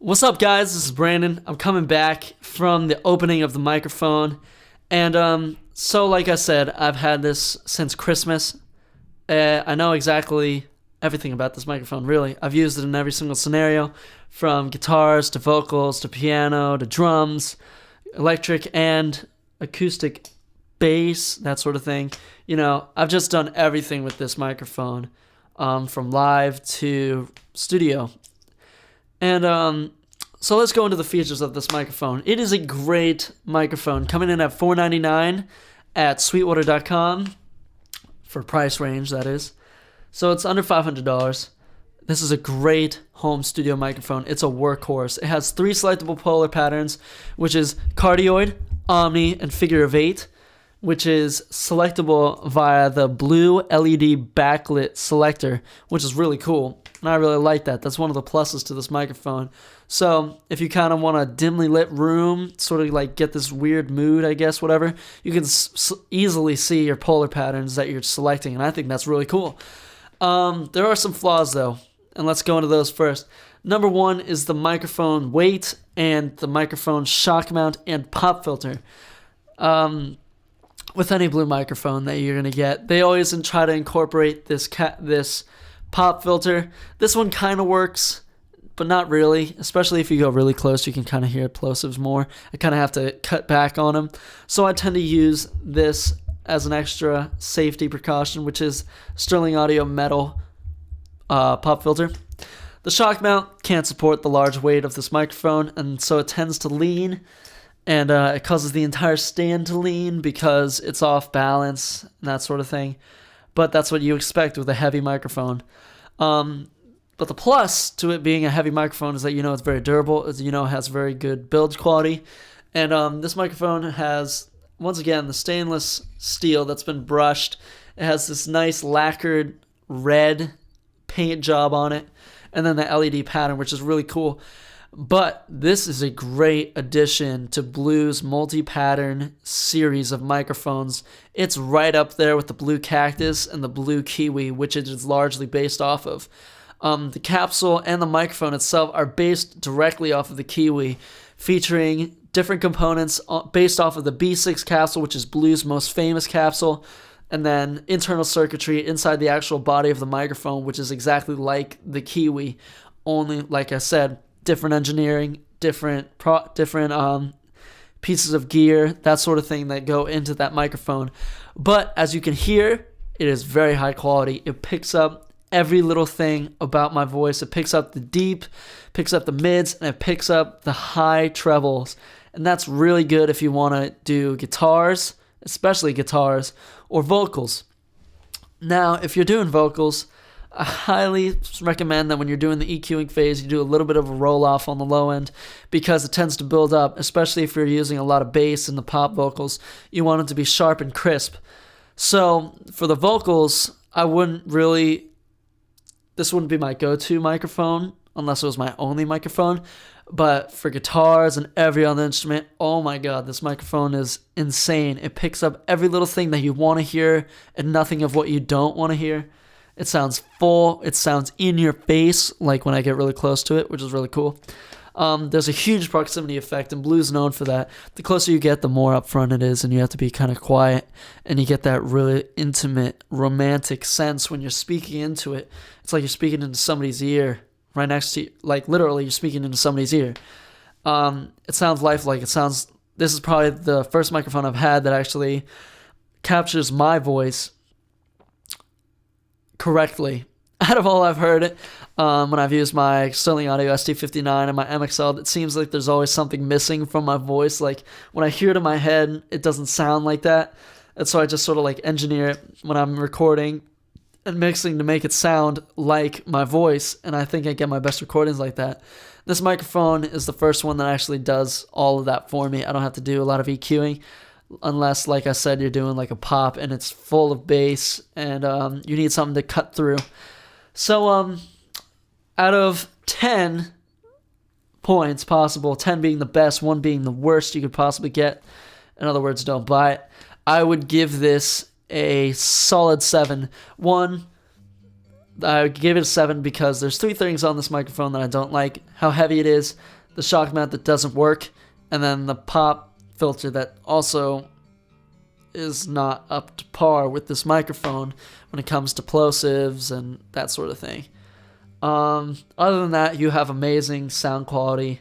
What's up, guys? This is Brandon. I'm coming back from the opening of the microphone. And so like I said, I've had this since Christmas. I know exactly everything about this microphone, really. I've used it in every single scenario, from guitars to vocals to piano to drums, electric and acoustic bass, that sort of thing. You know, I've just done everything with this microphone, from live to studio. And so let's go into the features of this microphone. It is a great microphone, coming in at $499 at sweetwater.com, for price range, that is. So it's under $500. This is a great home studio microphone. It's a workhorse. It has 3 selectable polar patterns, which is cardioid, omni, and figure of 8, which is selectable via the blue LED backlit selector, which is really cool. And I really like that. That's one of the pluses to this microphone. So if you kind of want a dimly lit room, sort of like get this weird mood, I guess, whatever, you can easily see your polar patterns that you're selecting, and I think that's really cool. There are some flaws, though, and let's go into those first. Number 1 is the microphone weight and the microphone shock mount and pop filter. With any Blue microphone that you're going to get, they always try to incorporate this pop filter. This one kind of works, but not really, especially if you go really close. You can kind of hear plosives more. I kind of have to cut back on them. So I tend to use this as an extra safety precaution, which is Sterling Audio metal pop filter. The shock mount can't support the large weight of this microphone, and so it tends to lean, and it causes the entire stand to lean because it's off balance and that sort of thing. But that's what you expect with a heavy microphone. But the plus to it being a heavy microphone is that it's very durable. It has very good build quality. And this microphone has, once again, the stainless steel that's been brushed. It has this nice lacquered red paint job on it, and then the LED pattern, which is really cool. But this is a great addition to Blue's multi-pattern series of microphones. It's right up there with the Blue Cactus and the Blue Kiwi, which it is largely based off of. The capsule and the microphone itself are based directly off of the Kiwi, featuring different components based off of the B6 capsule, which is Blue's most famous capsule, and then internal circuitry inside the actual body of the microphone, which is exactly like the Kiwi, only, like I said, different engineering, different pieces of gear, that sort of thing that go into that microphone. But as you can hear, it is very high quality. It picks up every little thing about my voice. It picks up the deep, picks up the mids, and it picks up the high trebles. And that's really good if you want to do guitars, especially guitars, or vocals. Now, if you're doing vocals, I highly recommend that when you're doing the EQing phase, you do a little bit of a roll-off on the low end, because it tends to build up, especially if you're using a lot of bass in the pop vocals. You want it to be sharp and crisp. So for the vocals, this wouldn't be my go-to microphone unless it was my only microphone. But for guitars and every other instrument, oh my god, this microphone is insane. It picks up every little thing that you want to hear and nothing of what you don't want to hear. It sounds full. It sounds in your face, like when I get really close to it, which is really cool. There's a huge proximity effect, and Blue's known for that. The closer you get, the more upfront it is, and you have to be kind of quiet, and you get that really intimate, romantic sense when you're speaking into it. It's like you're speaking into somebody's ear right next to you. Like, literally, you're speaking into somebody's ear. It sounds lifelike. This is probably the first microphone I've had that actually captures my voice correctly. Out of all I've heard, when I've used my Sterling Audio SD59 and my MXL, it seems like there's always something missing from my voice. Like, when I hear it in my head, it doesn't sound like that. And so I just sort of like engineer it when I'm recording and mixing to make it sound like my voice. And I think I get my best recordings like that. This microphone is the first one that actually does all of that for me. I don't have to do a lot of EQing. Unless, like I said, you're doing like a pop and it's full of bass and you need something to cut through. So out of 10 points possible, 10 being the best, 1 being the worst you could possibly get, in other words, don't buy it, I would give this a solid 7. 1, I gave it a 7 because there's 3 things on this microphone that I don't like. How heavy it is, the shock mount that doesn't work, and then the pop filter that also is not up to par with this microphone when it comes to plosives and that sort of thing. Other than that, you have amazing sound quality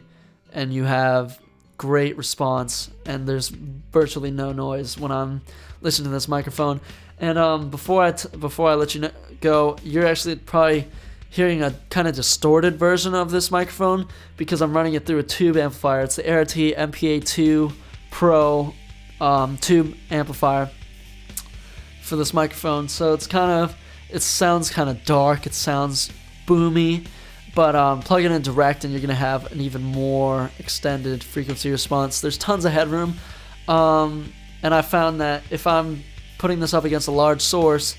and you have great response, and there's virtually no noise when I'm listening to this microphone. And before I let you go, you're actually probably hearing a kind of distorted version of this microphone because I'm running it through a tube amplifier. It's the KRK MPA II Pro tube amplifier for this microphone. So it sounds kind of dark. It sounds boomy. But plug it in direct and you're going to have an even more extended frequency response. There's tons of headroom. And I found that if I'm putting this up against a large source,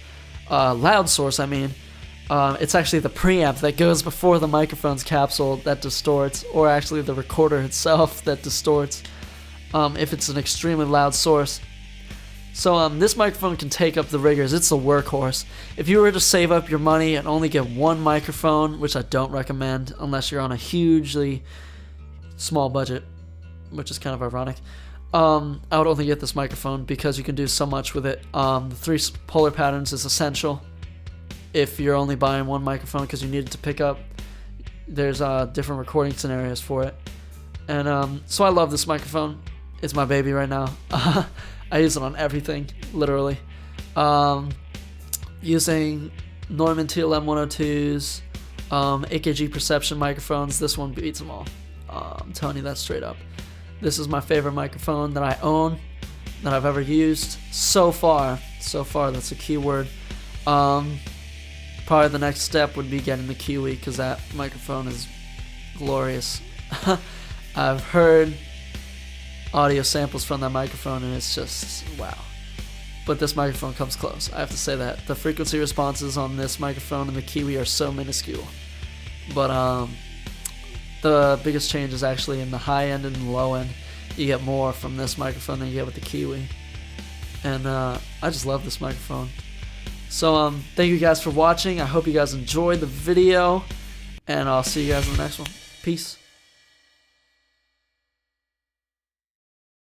loud source, it's actually the preamp that goes before the microphone's capsule that distorts, or actually the recorder itself that distorts if it's an extremely loud source. So this microphone can take up the rigors. It's the workhorse. If you were to save up your money and only get one microphone, which I don't recommend unless you're on a hugely small budget, which is kind of ironic, I would only get this microphone because you can do so much with it. The 3 polar patterns is essential if you're only buying one microphone because you need it to pick up. There's different recording scenarios for it. And so I love this microphone. It's my baby right now. I use it on everything, literally. Using Neumann TLM 102s, AKG Perception microphones. This one beats them all. I'm telling you that straight up. This is my favorite microphone that I own, that I've ever used so far. So far, that's a key word. Probably the next step would be getting the Kiwi because that microphone is glorious. I've heard audio samples from that microphone and it's just wow. But this microphone comes close. I have to say that. The frequency responses on this microphone and the Kiwi are so minuscule. But the biggest change is actually in the high end and the low end. You get more from this microphone than you get with the Kiwi. And I just love this microphone. So thank you guys for watching. I hope you guys enjoyed the video. And I'll see you guys in the next one. Peace.